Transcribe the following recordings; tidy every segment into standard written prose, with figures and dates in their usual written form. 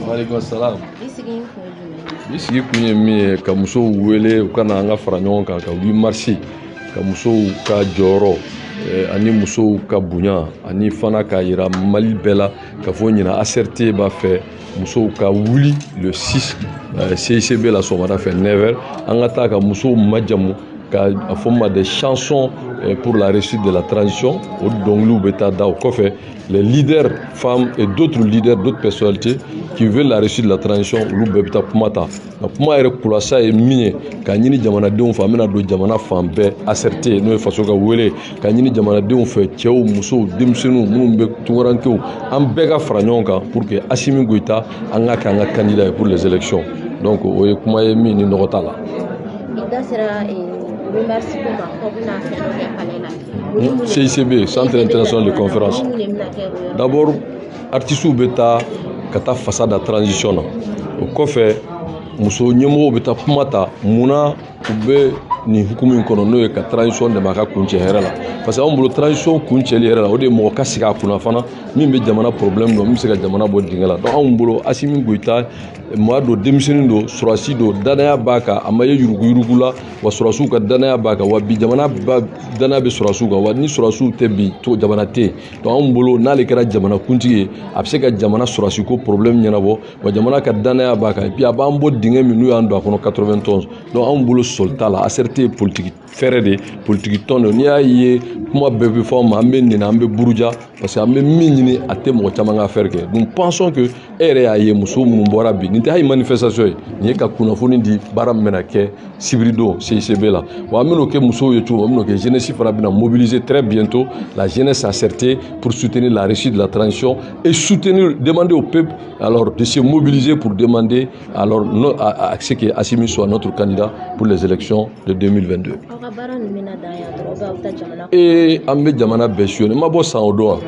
Walaikum salam. Bisi kunye mi ka muso wele u kana an ka fara ɲɔgɔn kan ka wuli marché ka musow ka jɔyɔrɔ ani musow ka bonya ani fana ka yira Mali bɛɛ la ka fɔ ɲina ACRT b'a fɛ musow ka wuli le 6 CICB la sɔgɔmada fɛ 9h an ka taa ka musow majamu ka fɔ ma des chansons pour la réussite de la transition o dɔnkiliw bɛ taa da o kɔfɛ les leaders femmes et d'autres leaders d'autres personnalités qui veulent la réussite de la transition olu bɛɛ bɛ taa kuma ta nka kuma yɛrɛ kulasa ye min ye ka ɲini jamanadenw fɛ an bɛna don jamana fan bɛɛ ACRT n'o ye faso ka wele ka ɲini jamanadenw fɛ cɛw musow denmisɛnninw minnu bɛ tunkarankew an bɛɛ ka fara ɲɔgɔn kan pour que Assimi Goïta an ka kɛ an ka candidat ye pour les élections donc o ye kuma ye min ni nɔgɔ t'a la. CICB, Centre international de conférence. D'abord, artistes bɛ taa ka taa fasa da transition na o kɔfɛ muso ɲɛmɔgɔw bɛ taa kuma ta munna u bɛ nin hukumu in kɔnɔ n'o ye ka transition dɛmɛ a ka kuncɛ hɛrɛ la parce que anw bolo transition kuncɛli yɛrɛ la o de ye mɔgɔ ka sigi a kunna fana min bɛ jamana problème dɔn min bɛ se ka jamana bɔ dingɛ la donc anw bolo Assimi Goïta maa don denmisɛnnin don sɔrɔsi don danaya b'a kan a ma ye yuruguyurugu la wa sɔrɔsiw ka danaya b'a kan wa bi jamana danaya bɛ sɔrɔsiw kan wa ni sɔrɔsiw tɛ bi to jamana tɛ yen donc anw bolo n'ale kɛra jamana kuntigi ye a bɛ se ka jamana sɔrɔsi ko problème ɲɛnabɔ wa jamana ka danaya b'a kan et puis a b'an bɔ dingɛ min n'u y'an don a kɔnɔ 91 donc anw bolo sɔli t'a la ACRT ye politique fɛrɛ de politique tɔn de n'i y'a ye kuma bɛɛ bɛ fɔ an ma an bɛ nin an bɛ buruja parce que an bɛ min ɲini a tɛ mɔgɔ caman ka affaire kɛ nous pensons que e yɛrɛ y'a ye muso minnu bɔra bi nin tɛ hali manifestation ye nin ye ka kunnafoni di baara min bɛna kɛ sibiridon CICB la wa an bɛn'o kɛ musow ye cogo min an bɛn'o kɛ jeunesse fana bɛna mobiliser très bientôt la jeunesse ACRT pour soutenir la réussite de la transition et soutenir demander au peuple alors de se mobiliser pour demander alors à ce que Assimi soit notre candidat pour les élections de 2022. Et an bɛ jamana bɛɛ sillonner n ma bɔ san o don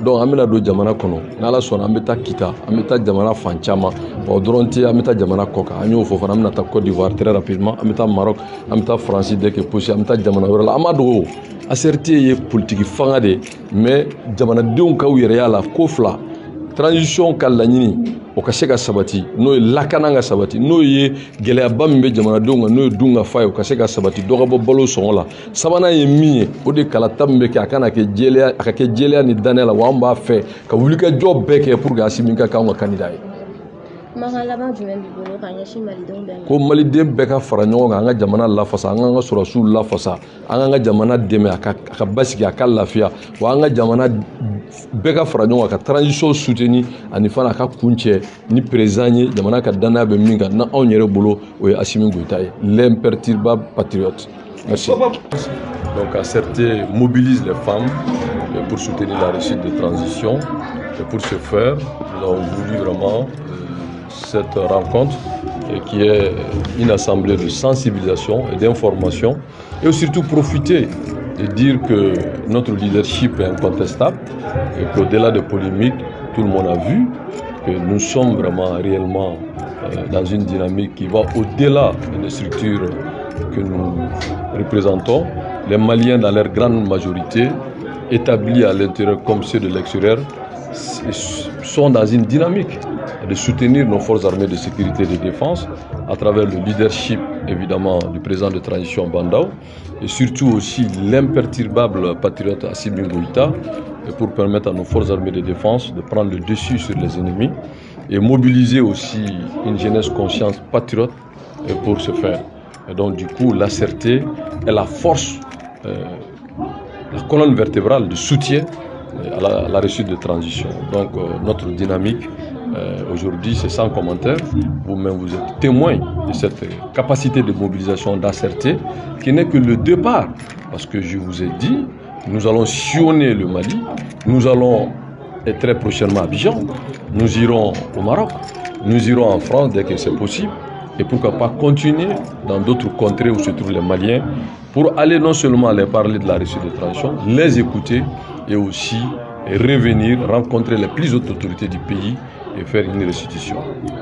donc an bɛna don jamana kɔnɔ n'Ala sɔnna an bɛ taa Kita an bɛ taa jamana fan caman o dɔrɔn tɛ an bɛ taa jamana kɔ kan an y'o fɔ fana an bɛna taa Côte d'Ivoire très rapidement an bɛ taa Maroc an bɛ taa France dès que possible an bɛ taa jamana wɛrɛ la an ma dogo ACRT ye politique fanga de mais jamanadenw ka u yɛrɛ y'a la ko fila transition ka laɲini o ka se ka sabati n'o ye lakana ka sabati n'o ye gɛlɛyaba min bɛ jamanadenw kan n'o ye dun ka fa ye o ka se ka sabati dɔ ka bɔ balo sɔngɔ la sabanan ye min ye o de kalata min bɛ kɛ a kana kɛ jɛlɛya a ka kɛ jɛlɛya ni danaya la wa an b'a fɛ ka wulikajɔ bɛɛ kɛ pour que Assimi ka kɛ anw ka candidat ye. Ko maliden bɛɛ ka fara ɲɔgɔn kan an ka jamana lafasa an k'an ka sɔrɔsiw lafasa an k'an ka jamana dɛmɛ a ka basigi a ka lafiya wa an ka jamana bɛɛ ka fara ɲɔgɔn kan ka transition soutenir ani fana a ka kuncɛ ni président ye jamana ka danaya bɛ min kan na anw yɛrɛ bolo o ye Assimi Goïta ye l'imperturbable patriote. Merci. Donc ACRT mobilise les femmes pour soutenir la réussite de transition et pour ce faire nous avons voulu vraiment cette rencontre qui est une assemblée de sensibilisation et d'information et surtout profiter et dire que notre leadership est incontestable et qu'au-delà des polémiques, tout le monde a vu que nous sommes vraiment réellement dans une dynamique qui va au-delà des structures que nous représentons. Les Maliens, dans leur grande majorité, établis à l'intérieur comme ceux de l'extérieur, sont dans une dynamique de soutenir nos forces armées de sécurité et de défense à travers le leadership évidemment du président de transition Bandao et surtout aussi l'imperturbable patriote Assimi Goïta pour permettre à nos forces armées de défense de prendre le dessus sur les ennemis et mobiliser aussi une jeunesse consciente patriote pour ce faire. Et donc du coup l'ACRT est la force, la colonne vertébrale de soutien à la réussite de transition. Donc notre dynamique aujourd'hui c'est sans commentaire. Vous-même vous êtes témoin de cette capacité de mobilisation d'ACRT qui n'est que le départ. Parce que je vous ai dit, nous allons sillonner le Mali, nous allons être très prochainement à Abidjan, nous irons au Maroc, nous irons en France dès que c'est possible. Et pourquoi pas continuer dans d'autres contrées où se trouvent les Maliens pour aller non seulement les parler de la réussite de transition, les écouter et aussi revenir rencontrer les plus hautes autorités du pays et faire une restitution.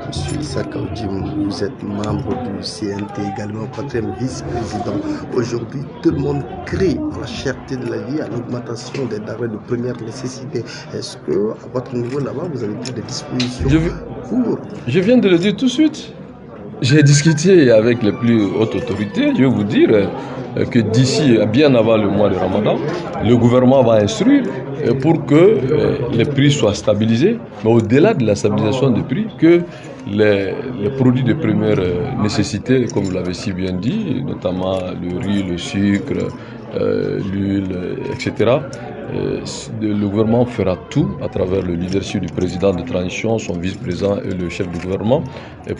Monsieur Issaka Oudjim, vous êtes membre du CNT, également 4e vice-président. Aujourd'hui, tout le monde crie à la cherté de la vie, à l'augmentation des denrées de première nécessité. Est-ce que, à votre niveau là-bas, vous avez pris des dispositions Je viens de le dire tout de suite. J'ai discuté avec les plus hautes autorités. Je vais vous dire que d'ici, bien avant le mois de Ramadan, le gouvernement va instruire pour que les prix soient stabilisés. Mais au-delà de la stabilisation des prix, que les produits de première nécessité, comme vous l'avez si bien dit, notamment le riz, le sucre, l'huile, etc., le gouvernement fera tout à travers le leadership du président de transition, son vice-président et le chef du gouvernement,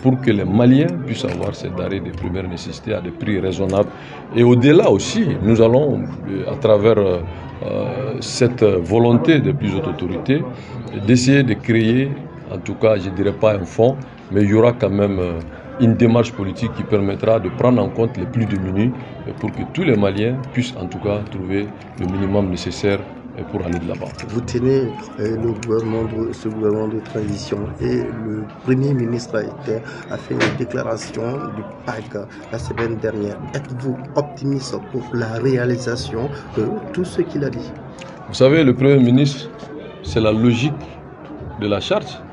pour que les Maliens puissent avoir ces denrées de première nécessité à des prix raisonnables. Et au-delà aussi, nous allons, à travers cette volonté des plus hautes autorités, d'essayer de créer, en tout cas, je ne dirais pas un fonds, mais il y aura quand même une démarche politique qui permettra de prendre en compte les plus démunis pour que tous les Maliens puissent en tout cas trouver le minimum nécessaire pour aller de l'avant. Vous tenez ce gouvernement de transition et le Premier ministre a fait une déclaration du PAC la semaine dernière. Êtes-vous optimiste pour la réalisation de tout ce qu'il a dit? Vous savez, le Premier ministre, c'est la logique de la charte.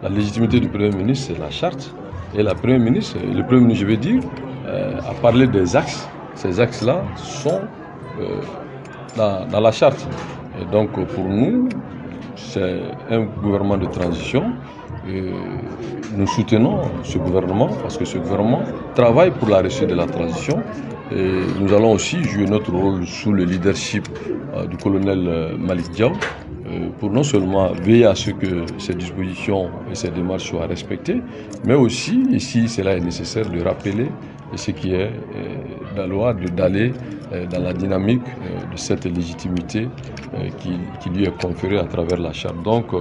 La légitimité du Premier ministre, c'est la charte. Et le Premier ministre, je vais dire, a parlé des axes. Ces axes-là sont dans la charte. Et donc pour nous, c'est un gouvernement de transition. Et nous soutenons ce gouvernement parce que ce gouvernement travaille pour la réussite de la transition. Et nous allons aussi jouer notre rôle sous le leadership du colonel Malick Diaw pour non seulement veiller à ce que ces dispositions et ces démarches soient respectées, mais aussi, ici, cela est nécessaire de rappeler ce qui est la loi, d'aller dans la dynamique de cette légitimité qui lui est conférée à travers la charte. Donc,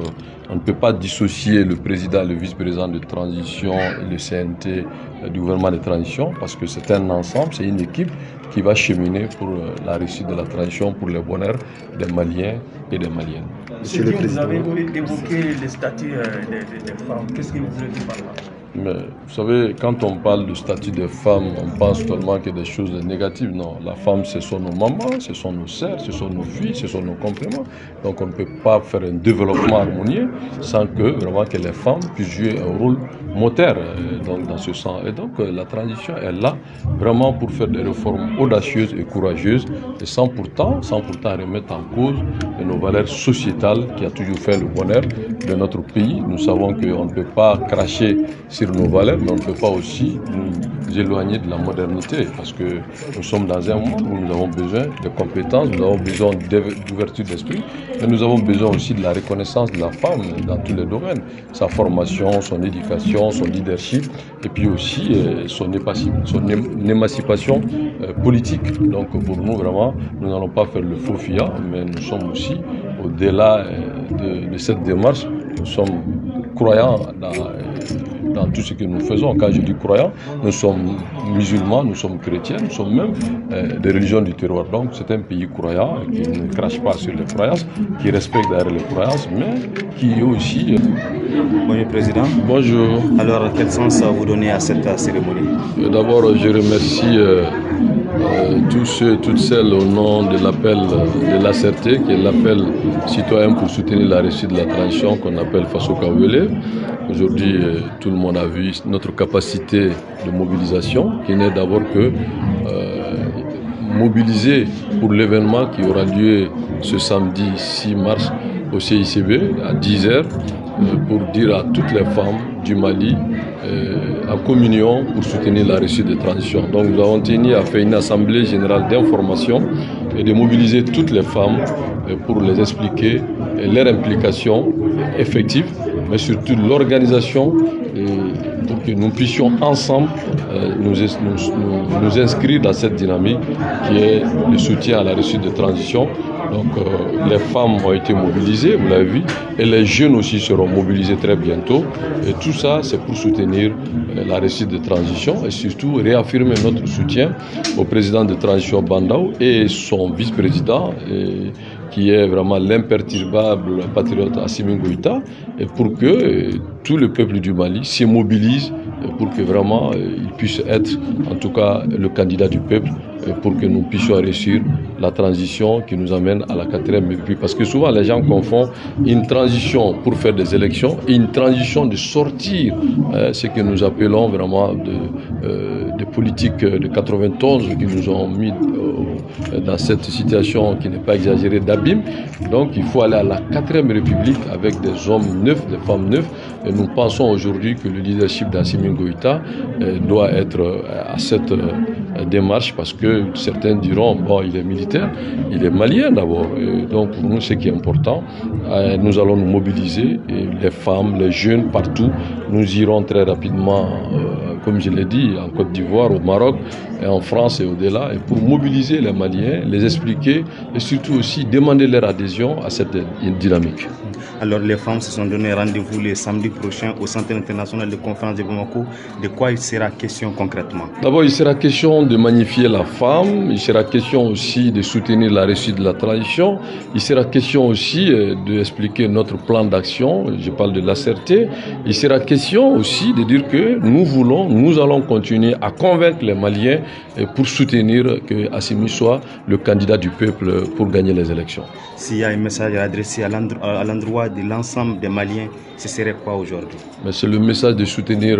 on ne peut pas dissocier le président, le vice-président de transition et le CNT du gouvernement de transition parce que c'est un ensemble, c'est une équipe qui va cheminer pour la réussite de la transition, pour le bonheur des Maliens et des Maliennes. Monsieur le Président, vous avez évoqué le statut des femmes. Qu'est-ce que vous voulez dire par là? Mais vous savez, quand on parle du statut des femmes, on pense seulement qu'il y a des choses négatives. Non, la femme, ce sont nos mamans, ce sont nos sœurs, ce sont nos filles, ce sont nos compléments. Donc on ne peut pas faire un développement harmonieux sans que vraiment que les femmes puissent jouer un rôle moteur dans ce sens. Et donc la transition est là vraiment pour faire des réformes audacieuses et courageuses et sans pourtant remettre en cause nos valeurs sociétales qui a toujours fait le bonheur de notre pays. Nous savons qu'on ne peut pas cracher sur nos valeurs, mais on ne peut pas aussi nous éloigner de la modernité parce que nous sommes dans un monde où nous avons besoin de compétences, nous avons besoin d'ouverture d'esprit, mais nous avons besoin aussi de la reconnaissance de la femme dans tous les domaines, sa formation, son éducation, son leadership et puis aussi son émancipation politique. Donc pour nous vraiment, nous n'allons pas faire le faux fiat, mais nous sommes aussi au-delà de cette démarche, nous sommes croyants dans tout ce que nous faisons. Quand je dis croyants, nous sommes musulmans, nous sommes chrétiens, nous sommes même des religions du terroir. Donc c'est un pays croyant qui ne crache pas sur les croyances, qui respecte d'ailleurs les croyances, mais qui est aussi... Bonjour Président. Bonjour. Alors quel sens vous donnez à cette cérémonie? D'abord je remercie tous ceux et toutes celles au nom de l'appel de l'ACRT, qui est l'appel citoyen pour soutenir la réussite de la transition qu'on appelle Faso Kawele. Aujourd'hui, tout le monde a vu notre capacité de mobilisation, qui n'est d'abord que mobiliser pour l'événement qui aura lieu ce samedi 6 mars au CICB à 10h pour dire à toutes les femmes du Mali en communion pour soutenir la réussite de transition. Donc nous avons tenu à faire une assemblée générale d'information et de mobiliser toutes les femmes pour les expliquer leur implication effective, mais surtout l'organisation pour que nous puissions ensemble nous inscrire dans cette dynamique qui est le soutien à la réussite de transition. Donc les femmes ont été mobilisées, vous l'avez vu, et les jeunes aussi seront mobilisés très bientôt. Et tout ça, c'est pour soutenir la réussite de transition et surtout réaffirmer notre soutien au président de transition Bandao et son vice-président qui est vraiment l'imperturbable patriote Assimi Goïta, et pour que tout le peuple du Mali se mobilise pour que vraiment il puisse être, en tout cas, le candidat du peuple, pour que nous puissions réussir la transition qui nous amène à la 4e République. Parce que souvent les gens confondent une transition pour faire des élections et une transition de sortir ce que nous appelons vraiment de politiques de 91 qui nous ont mis dans cette situation qui n'est pas exagérée d'abîme. Donc il faut aller à la 4e République avec des hommes neufs, des femmes neuves. Et nous pensons aujourd'hui que le leadership d'Assimi Goïta doit être à cette démarche, parce que certains diront, bon, il est militaire, il est malien d'abord. Donc pour nous, ce qui est important, nous allons nous mobiliser, et les femmes, les jeunes, partout. Nous irons très rapidement, comme je l'ai dit, en Côte d'Ivoire, au Maroc, et en France et au-delà, et pour mobiliser les Maliens, les expliquer et surtout aussi demander leur adhésion à cette dynamique. Alors les femmes se sont donné rendez-vous le samedi prochain au Centre international de conférence de Bamako. De quoi il sera question concrètement? D'abord, il sera question de magnifier la femme, il sera question aussi de soutenir la réussite de la transition, il sera question aussi d'expliquer notre plan d'action, je parle de l'ACRT, il sera question aussi de dire que nous allons continuer à convaincre les Maliens pour soutenir que Assimi soit le candidat du peuple pour gagner les élections. S'il y a un message adressé à l'endroit de l'ensemble des Maliens, ce serait quoi aujourd'hui? C'est le message de soutenir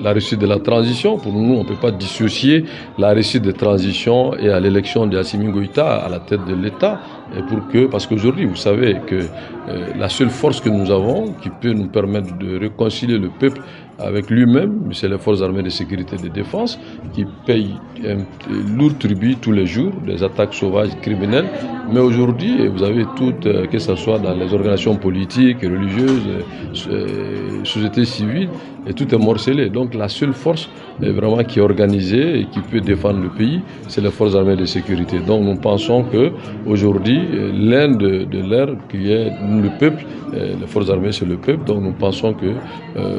la réussite de la transition. Pour nous, on ne peut pas dissocier la réussite de transition et à l'élection d'Assimi Goïta à la tête de l'État. Parce qu'aujourd'hui, vous savez que la seule force que nous avons qui peut nous permettre de réconcilier le peuple avec lui-même, c'est les forces armées de sécurité et de défense qui payent un lourd tribut tous les jours, des attaques sauvages, criminelles. Mais aujourd'hui, vous avez toutes, que ce soit dans les organisations politiques, religieuses, société civile, et tout est morcelé. Donc la seule force vraiment qui est organisée et qui peut défendre le pays, c'est les forces armées de sécurité. Donc nous pensons qu'aujourd'hui, l'un de l'air qui est le peuple, les forces armées c'est le peuple, donc nous pensons que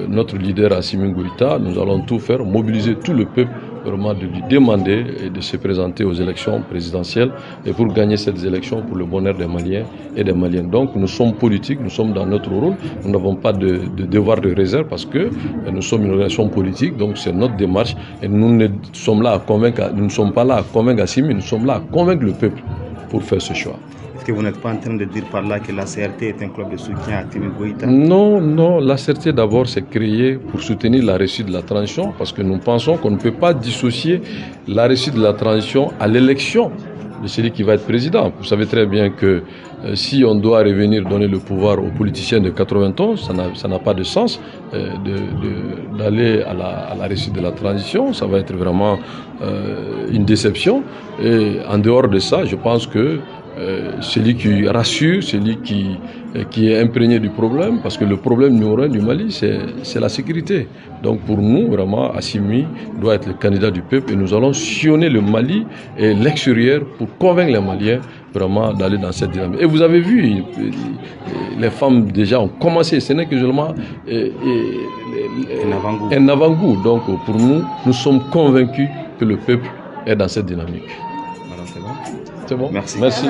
notre leader Assimi Goïta, nous allons tout faire, mobiliser tout le peuple, vraiment de lui demander et de se présenter aux élections présidentielles et pour gagner ces élections pour le bonheur des Maliens et des Maliennes. Donc nous sommes politiques, nous sommes dans notre rôle, nous n'avons pas de devoir de réserve parce que nous sommes une organisation politique, donc c'est notre démarche et nous ne sommes là à convaincre, nous ne sommes pas là à convaincre Assimi, nous sommes là à convaincre le peuple pour faire ce choix. Est-ce que vous n'êtes pas en train de dire par là que la CRT est un club de soutien à Assimi Goïta? Non, la CRT d'abord c'est créé pour soutenir la réussite de la transition parce que nous pensons qu'on ne peut pas dissocier la réussite de la transition à l'élection de celui qui va être président. Vous savez très bien que si on doit revenir donner le pouvoir aux politiciens de 91, ça n'a pas de sens d'aller à la réussite de la transition. Ça va être vraiment une déception. Et en dehors de ça, je pense que celui qui rassure, celui qui est imprégné du problème, parce que le problème numéro 1 du Mali, c'est la sécurité. Donc pour nous, vraiment, Assimi doit être le candidat du peuple et nous allons sillonner le Mali et l'extérieur pour convaincre les Maliens vraiment d'aller dans cette dynamique. Et vous avez vu, les femmes déjà ont commencé, ce n'est que seulement un avant-goût. Donc pour nous, nous sommes convaincus que le peuple est dans cette dynamique. Madame, c'est bon? C'est bon? Merci. Merci.